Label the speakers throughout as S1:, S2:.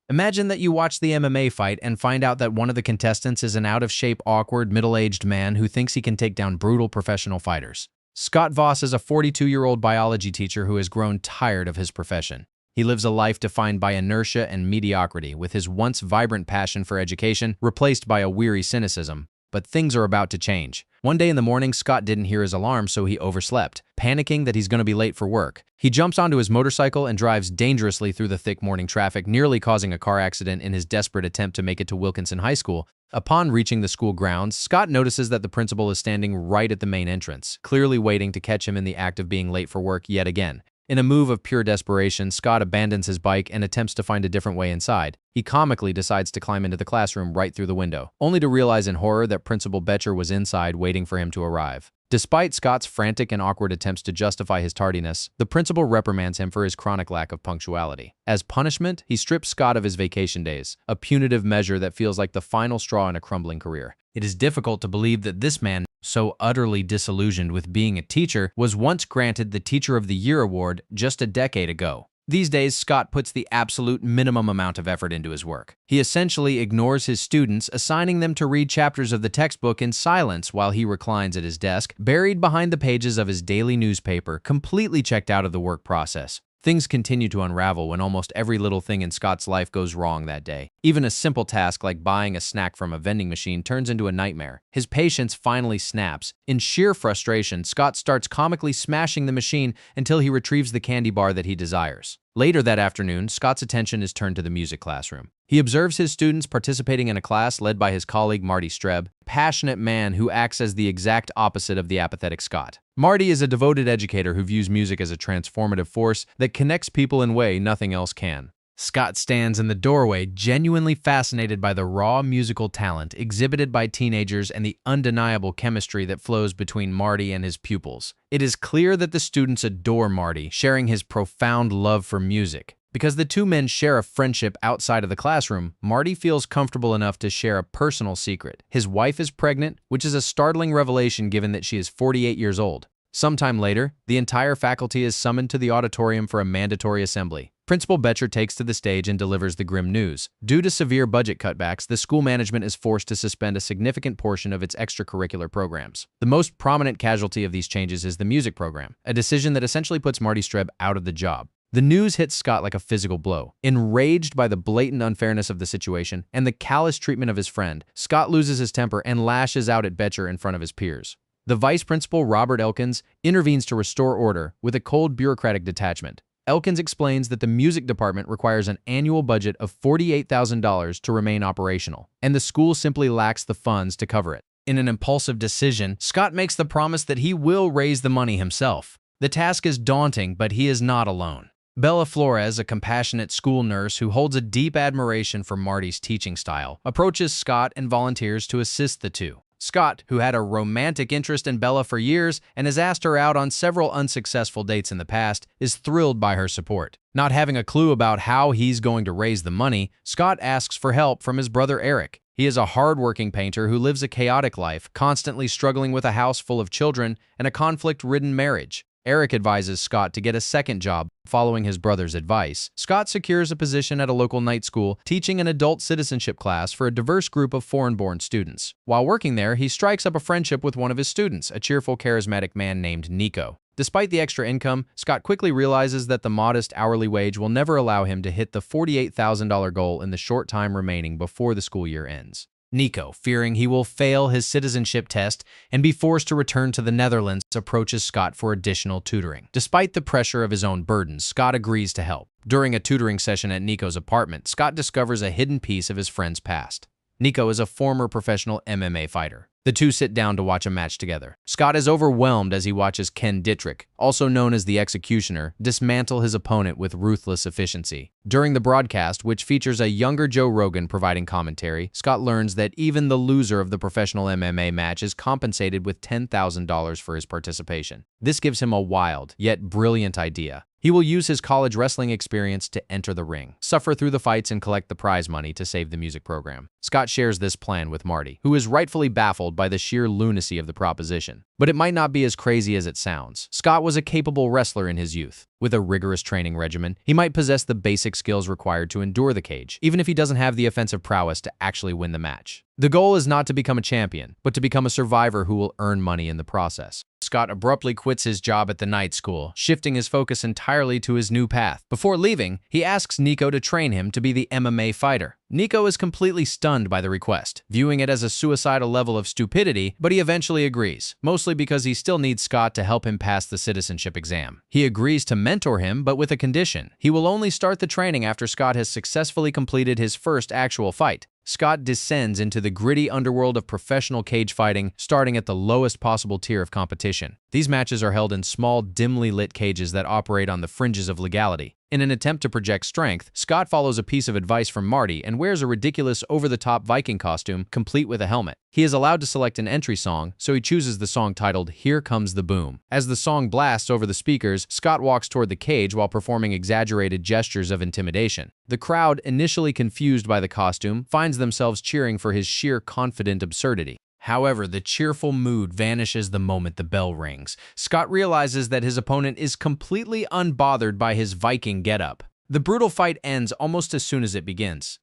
S1: Imagine that you watch the MMA fight and find out that one of the contestants is an out-of-shape, awkward, middle-aged man who thinks he can take down brutal professional fighters. Scott Voss is a 42-year-old biology teacher who has grown tired of his profession. He lives a life defined by inertia and mediocrity, with his once vibrant passion for education replaced by a weary cynicism. But things are about to change. One day in the morning, Scott didn't hear his alarm, so he overslept, panicking that he's going to be late for work. He jumps onto his motorcycle and drives dangerously through the thick morning traffic, nearly causing a car accident in his desperate attempt to make it to Wilkinson High School. Upon reaching the school grounds, Scott notices that the principal is standing right at the main entrance, clearly waiting to catch him in the act of being late for work yet again. In a move of pure desperation, Scott abandons his bike and attempts to find a different way inside. He comically decides to climb into the classroom right through the window, only to realize in horror that Principal Betcher was inside waiting for him to arrive. Despite Scott's frantic and awkward attempts to justify his tardiness, the principal reprimands him for his chronic lack of punctuality. As punishment, he strips Scott of his vacation days, a punitive measure that feels like the final straw in a crumbling career. It is difficult to believe that this man, so utterly disillusioned with being a teacher, was once granted the Teacher of the Year award just a decade ago. These days, Scott puts the absolute minimum amount of effort into his work. He essentially ignores his students, assigning them to read chapters of the textbook in silence while he reclines at his desk, buried behind the pages of his daily newspaper, completely checked out of the work process. Things continue to unravel when almost every little thing in Scott's life goes wrong that day. Even a simple task like buying a snack from a vending machine turns into a nightmare. His patience finally snaps. In sheer frustration, Scott starts comically smashing the machine until he retrieves the candy bar that he desires. Later that afternoon, Scott's attention is turned to the music classroom. He observes his students participating in a class led by his colleague Marty Streb, a passionate man who acts as the exact opposite of the apathetic Scott. Marty is a devoted educator who views music as a transformative force that connects people in a way nothing else can. Scott stands in the doorway, genuinely fascinated by the raw musical talent exhibited by teenagers and the undeniable chemistry that flows between Marty and his pupils. It is clear that the students adore Marty, sharing his profound love for music. Because the two men share a friendship outside of the classroom, Marty feels comfortable enough to share a personal secret. His wife is pregnant, which is a startling revelation given that she is 48 years old. Sometime later, the entire faculty is summoned to the auditorium for a mandatory assembly. Principal Betcher takes to the stage and delivers the grim news. Due to severe budget cutbacks, the school management is forced to suspend a significant portion of its extracurricular programs. The most prominent casualty of these changes is the music program, a decision that essentially puts Marty Streb out of the job. The news hits Scott like a physical blow. Enraged by the blatant unfairness of the situation and the callous treatment of his friend, Scott loses his temper and lashes out at Betcher in front of his peers. The vice principal, Robert Elkins, intervenes to restore order with a cold bureaucratic detachment. Elkins explains that the music department requires an annual budget of $48,000 to remain operational, and the school simply lacks the funds to cover it. In an impulsive decision, Scott makes the promise that he will raise the money himself. The task is daunting, but he is not alone. Bella Flores, a compassionate school nurse who holds a deep admiration for Marty's teaching style, approaches Scott and volunteers to assist the two. Scott, who had a romantic interest in Bella for years and has asked her out on several unsuccessful dates in the past, is thrilled by her support. Not having a clue about how he's going to raise the money, Scott asks for help from his brother Eric. He is a hard-working painter who lives a chaotic life, constantly struggling with a house full of children and a conflict-ridden marriage. Eric advises Scott to get a second job. Following his brother's advice, Scott secures a position at a local night school teaching an adult citizenship class for a diverse group of foreign-born students. While working there, he strikes up a friendship with one of his students, a cheerful, charismatic man named Nico. Despite the extra income, Scott quickly realizes that the modest hourly wage will never allow him to hit the $48,000 goal in the short time remaining before the school year ends. Nico, fearing he will fail his citizenship test and be forced to return to the Netherlands, approaches Scott for additional tutoring. Despite the pressure of his own burdens, Scott agrees to help. During a tutoring session at Nico's apartment, Scott discovers a hidden piece of his friend's past. Nico is a former professional MMA fighter. The two sit down to watch a match together. Scott is overwhelmed as he watches Ken Dittrich, also known as the Executioner, dismantle his opponent with ruthless efficiency. During the broadcast, which features a younger Joe Rogan providing commentary, Scott learns that even the loser of the professional MMA match is compensated with $10,000 for his participation. This gives him a wild, yet brilliant idea. He will use his college wrestling experience to enter the ring, suffer through the fights, and collect the prize money to save the music program. Scott shares this plan with Marty, who is rightfully baffled by the sheer lunacy of the proposition. But it might not be as crazy as it sounds. Scott was a capable wrestler in his youth. With a rigorous training regimen, he might possess the basic skills required to endure the cage, even if he doesn't have the offensive prowess to actually win the match. The goal is not to become a champion, but to become a survivor who will earn money in the process. Scott abruptly quits his job at the night school, shifting his focus entirely to his new path. Before leaving, he asks Nico to train him to be the MMA fighter. Nico is completely stunned by the request, viewing it as a suicidal level of stupidity, but he eventually agrees, mostly because he still needs Scott to help him pass the citizenship exam. He agrees to mentor him, but with a condition. He will only start the training after Scott has successfully completed his first actual fight. Scott descends into the gritty underworld of professional cage fighting, starting at the lowest possible tier of competition. These matches are held in small, dimly lit cages that operate on the fringes of legality. In an attempt to project strength, Scott follows a piece of advice from Marty and wears a ridiculous over-the-top Viking costume, complete with a helmet. He is allowed to select an entry song, so he chooses the song titled "Here Comes the Boom." As the song blasts over the speakers, Scott walks toward the cage while performing exaggerated gestures of intimidation. The crowd, initially confused by the costume, finds themselves cheering for his sheer confident absurdity. However, the cheerful mood vanishes the moment the bell rings. Scott realizes that his opponent is completely unbothered by his Viking getup. The brutal fight ends almost as soon as it begins.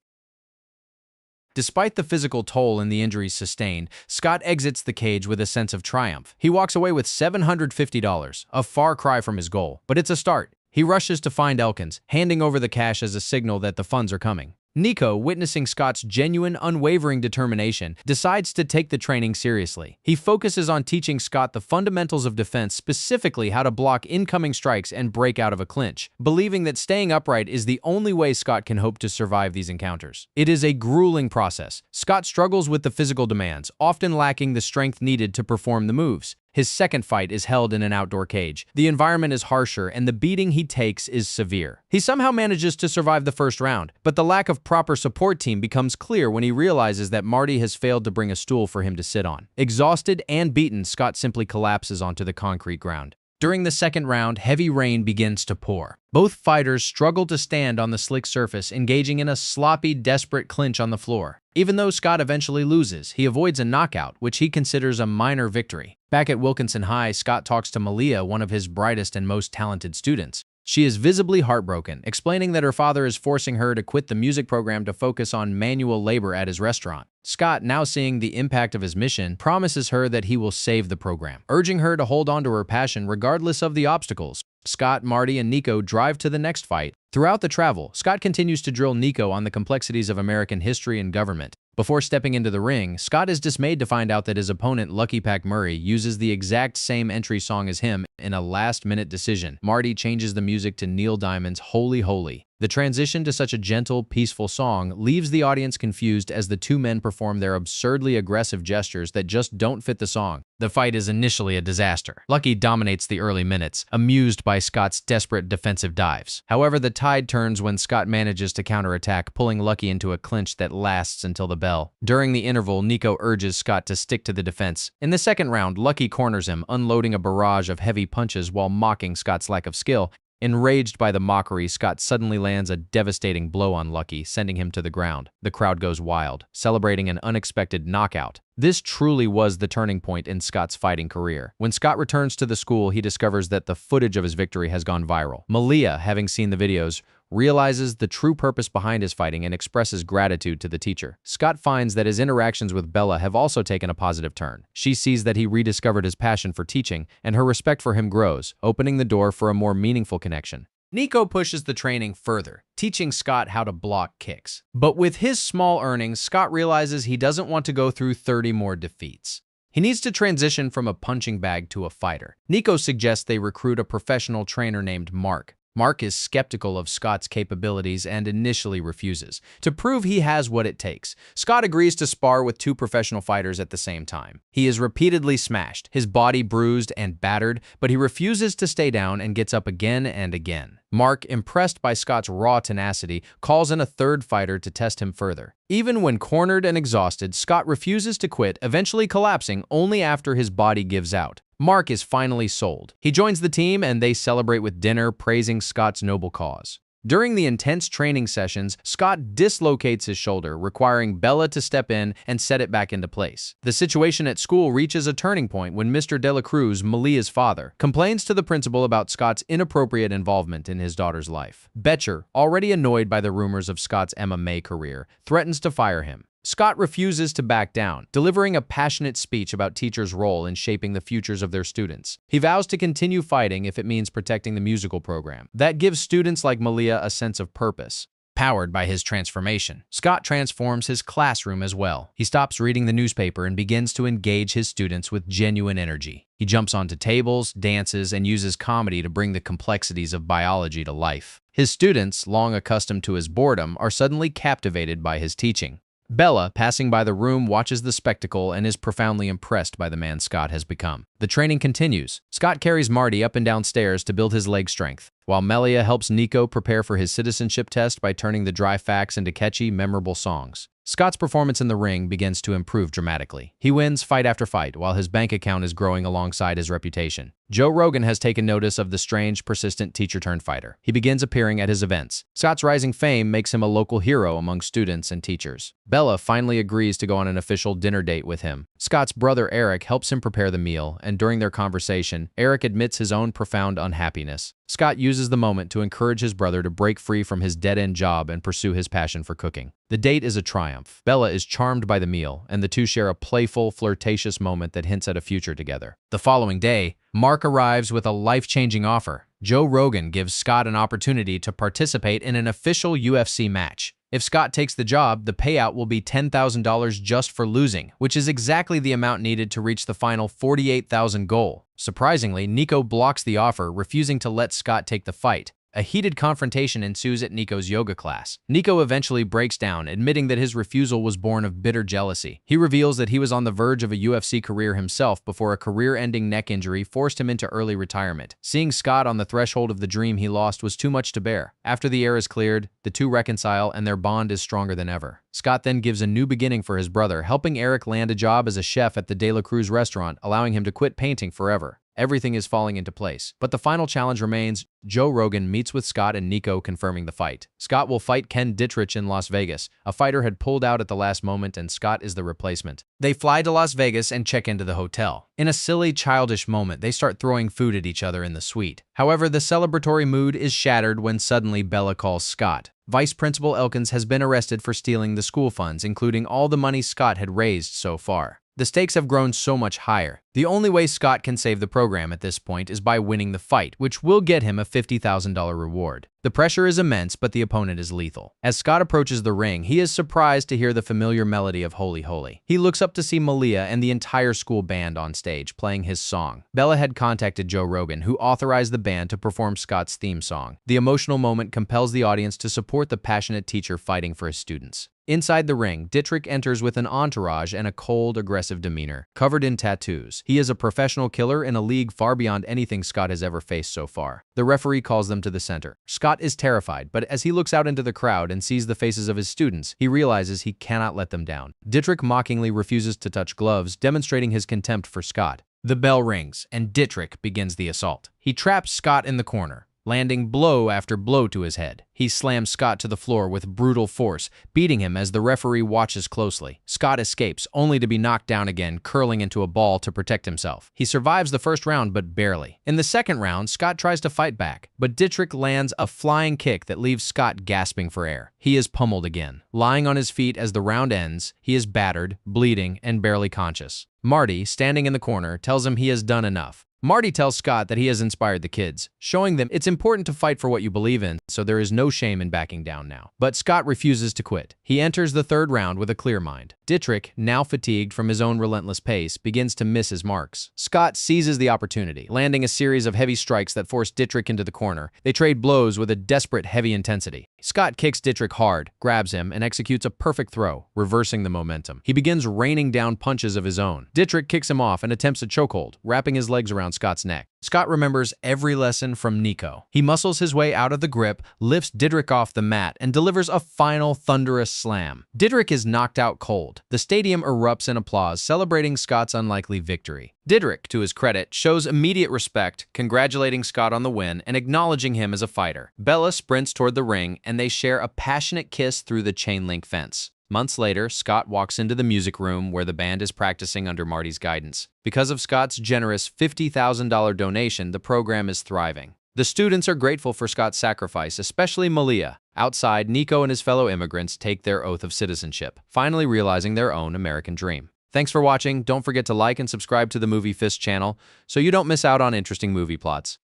S1: Despite the physical toll and the injuries sustained, Scott exits the cage with a sense of triumph. He walks away with $750, a far cry from his goal, but it's a start. He rushes to find Elkins, handing over the cash as a signal that the funds are coming. Nico, witnessing Scott's genuine, unwavering determination, decides to take the training seriously. He focuses on teaching Scott the fundamentals of defense, specifically how to block incoming strikes and break out of a clinch, believing that staying upright is the only way Scott can hope to survive these encounters. It is a grueling process. Scott struggles with the physical demands, often lacking the strength needed to perform the moves. His second fight is held in an outdoor cage. The environment is harsher and the beating he takes is severe. He somehow manages to survive the first round, but the lack of proper support team becomes clear when he realizes that Marty has failed to bring a stool for him to sit on. Exhausted and beaten, Scott simply collapses onto the concrete ground. During the second round, heavy rain begins to pour. Both fighters struggle to stand on the slick surface, engaging in a sloppy, desperate clinch on the floor. Even though Scott eventually loses, he avoids a knockout, which he considers a minor victory. Back at Wilkinson High, Scott talks to Malia, one of his brightest and most talented students. She is visibly heartbroken, explaining that her father is forcing her to quit the music program to focus on manual labor at his restaurant. Scott, now seeing the impact of his mission, promises her that he will save the program, urging her to hold on to her passion regardless of the obstacles. Scott, Marty, and Nico drive to the next fight. Throughout the travel, Scott continues to drill Nico on the complexities of American history and government. Before stepping into the ring, Scott is dismayed to find out that his opponent, Lucky Pack Murray, uses the exact same entry song as him in a last-minute decision. Marty changes the music to Neil Diamond's Holy Holy. The transition to such a gentle, peaceful song leaves the audience confused as the two men perform their absurdly aggressive gestures that just don't fit the song. The fight is initially a disaster. Lucky dominates the early minutes, amused by Scott's desperate defensive dives. However, the tide turns when Scott manages to counterattack, pulling Lucky into a clinch that lasts until the bell. During the interval, Nico urges Scott to stick to the defense. In the second round, Lucky corners him, unloading a barrage of heavy punches while mocking Scott's lack of skill. Enraged by the mockery, Scott suddenly lands a devastating blow on Lucky, sending him to the ground. The crowd goes wild, celebrating an unexpected knockout. This truly was the turning point in Scott's fighting career. When Scott returns to the school, he discovers that the footage of his victory has gone viral. Malia, having seen the videos, realizes the true purpose behind his fighting and expresses gratitude to the teacher. Scott finds that his interactions with Bella have also taken a positive turn. She sees that he rediscovered his passion for teaching, and her respect for him grows, opening the door for a more meaningful connection. Nico pushes the training further, teaching Scott how to block kicks. But with his small earnings, Scott realizes he doesn't want to go through 30 more defeats. He needs to transition from a punching bag to a fighter. Nico suggests they recruit a professional trainer named Mark. Mark is skeptical of Scott's capabilities and initially refuses. To prove he has what it takes, Scott agrees to spar with two professional fighters at the same time. He is repeatedly smashed, his body bruised and battered, but he refuses to stay down and gets up again and again. Mark, impressed by Scott's raw tenacity, calls in a third fighter to test him further. Even when cornered and exhausted, Scott refuses to quit, eventually collapsing only after his body gives out. Mark is finally sold. He joins the team and they celebrate with dinner, praising Scott's noble cause. During the intense training sessions, Scott dislocates his shoulder, requiring Bella to step in and set it back into place. The situation at school reaches a turning point when Mr. De La Cruz, Malia's father, complains to the principal about Scott's inappropriate involvement in his daughter's life. Betcher, already annoyed by the rumors of Scott's MMA career, threatens to fire him. Scott refuses to back down, delivering a passionate speech about teachers' role in shaping the futures of their students. He vows to continue fighting if it means protecting the musical program. That gives students like Malia a sense of purpose. Powered by his transformation, Scott transforms his classroom as well. He stops reading the newspaper and begins to engage his students with genuine energy. He jumps onto tables, dances, and uses comedy to bring the complexities of biology to life. His students, long accustomed to his boredom, are suddenly captivated by his teaching. Bella, passing by the room, watches the spectacle and is profoundly impressed by the man Scott has become. The training continues. Scott carries Marty up and down stairs to build his leg strength, while Melia helps Nico prepare for his citizenship test by turning the dry facts into catchy, memorable songs. Scott's performance in the ring begins to improve dramatically. He wins fight after fight, while his bank account is growing alongside his reputation. Joe Rogan has taken notice of the strange, persistent teacher-turned-fighter. He begins appearing at his events. Scott's rising fame makes him a local hero among students and teachers. Bella finally agrees to go on an official dinner date with him. Scott's brother Eric helps him prepare the meal, and during their conversation, Eric admits his own profound unhappiness. Scott uses the moment to encourage his brother to break free from his dead-end job and pursue his passion for cooking. The date is a triumph. Bella is charmed by the meal, and the two share a playful, flirtatious moment that hints at a future together. The following day, Mark arrives with a life-changing offer. Joe Rogan gives Scott an opportunity to participate in an official UFC match. If Scott takes the job, the payout will be $10,000 just for losing, which is exactly the amount needed to reach the final $48,000 goal. Surprisingly, Nico blocks the offer, refusing to let Scott take the fight. A heated confrontation ensues at Nico's yoga class. Nico eventually breaks down, admitting that his refusal was born of bitter jealousy. He reveals that he was on the verge of a UFC career himself before a career-ending neck injury forced him into early retirement. Seeing Scott on the threshold of the dream he lost was too much to bear. After the air is cleared, the two reconcile and their bond is stronger than ever. Scott then gives a new beginning for his brother, helping Eric land a job as a chef at the De La Cruz restaurant, allowing him to quit painting forever. Everything is falling into place. But the final challenge remains. Joe Rogan meets with Scott and Nico, confirming the fight. Scott will fight Ken Dittrich in Las Vegas. A fighter had pulled out at the last moment, and Scott is the replacement. They fly to Las Vegas and check into the hotel. In a silly, childish moment, they start throwing food at each other in the suite. However, the celebratory mood is shattered when suddenly Bella calls Scott. Vice Principal Elkins has been arrested for stealing the school funds, including all the money Scott had raised so far. The stakes have grown so much higher. The only way Scott can save the program at this point is by winning the fight, which will get him a $50,000 reward. The pressure is immense, but the opponent is lethal. As Scott approaches the ring, he is surprised to hear the familiar melody of Holy Holy. He looks up to see Malia and the entire school band on stage playing his song. Bella had contacted Joe Rogan, who authorized the band to perform Scott's theme song. The emotional moment compels the audience to support the passionate teacher fighting for his students. Inside the ring, Dittrich enters with an entourage and a cold, aggressive demeanor. Covered in tattoos, he is a professional killer in a league far beyond anything Scott has ever faced so far. The referee calls them to the center. Scott is terrified, but as he looks out into the crowd and sees the faces of his students, he realizes he cannot let them down. Dittrich mockingly refuses to touch gloves, demonstrating his contempt for Scott. The bell rings, and Dittrich begins the assault. He traps Scott in the corner, landing blow after blow to his head. He slams Scott to the floor with brutal force, beating him as the referee watches closely. Scott escapes, only to be knocked down again, curling into a ball to protect himself. He survives the first round, but barely. In the second round, Scott tries to fight back, but Dittrich lands a flying kick that leaves Scott gasping for air. He is pummeled again. Lying on his feet as the round ends, he is battered, bleeding, and barely conscious. Marty, standing in the corner, tells him he has done enough. Marty tells Scott that he has inspired the kids, showing them it's important to fight for what you believe in, so there is no shame in backing down now. But Scott refuses to quit. He enters the third round with a clear mind. Dittrich, now fatigued from his own relentless pace, begins to miss his marks. Scott seizes the opportunity, landing a series of heavy strikes that force Dittrich into the corner. They trade blows with a desperate, heavy intensity. Scott kicks Dittrich hard, grabs him, and executes a perfect throw, reversing the momentum. He begins raining down punches of his own. Dittrich kicks him off and attempts a chokehold, wrapping his legs around Scott's neck. Scott remembers every lesson from Nico. He muscles his way out of the grip, lifts Dittrich off the mat, and delivers a final thunderous slam. Dittrich is knocked out cold. The stadium erupts in applause, celebrating Scott's unlikely victory. Didrik, to his credit, shows immediate respect, congratulating Scott on the win and acknowledging him as a fighter. Bella sprints toward the ring, and they share a passionate kiss through the chain-link fence. Months later, Scott walks into the music room where the band is practicing under Marty's guidance. Because of Scott's generous $50,000 donation, the program is thriving. The students are grateful for Scott's sacrifice, especially Malia. Outside, Nico and his fellow immigrants take their oath of citizenship, finally realizing their own American dream. Thanks for watching. Don't forget to like and subscribe to the Movie Fist channel so you don't miss out on interesting movie plots.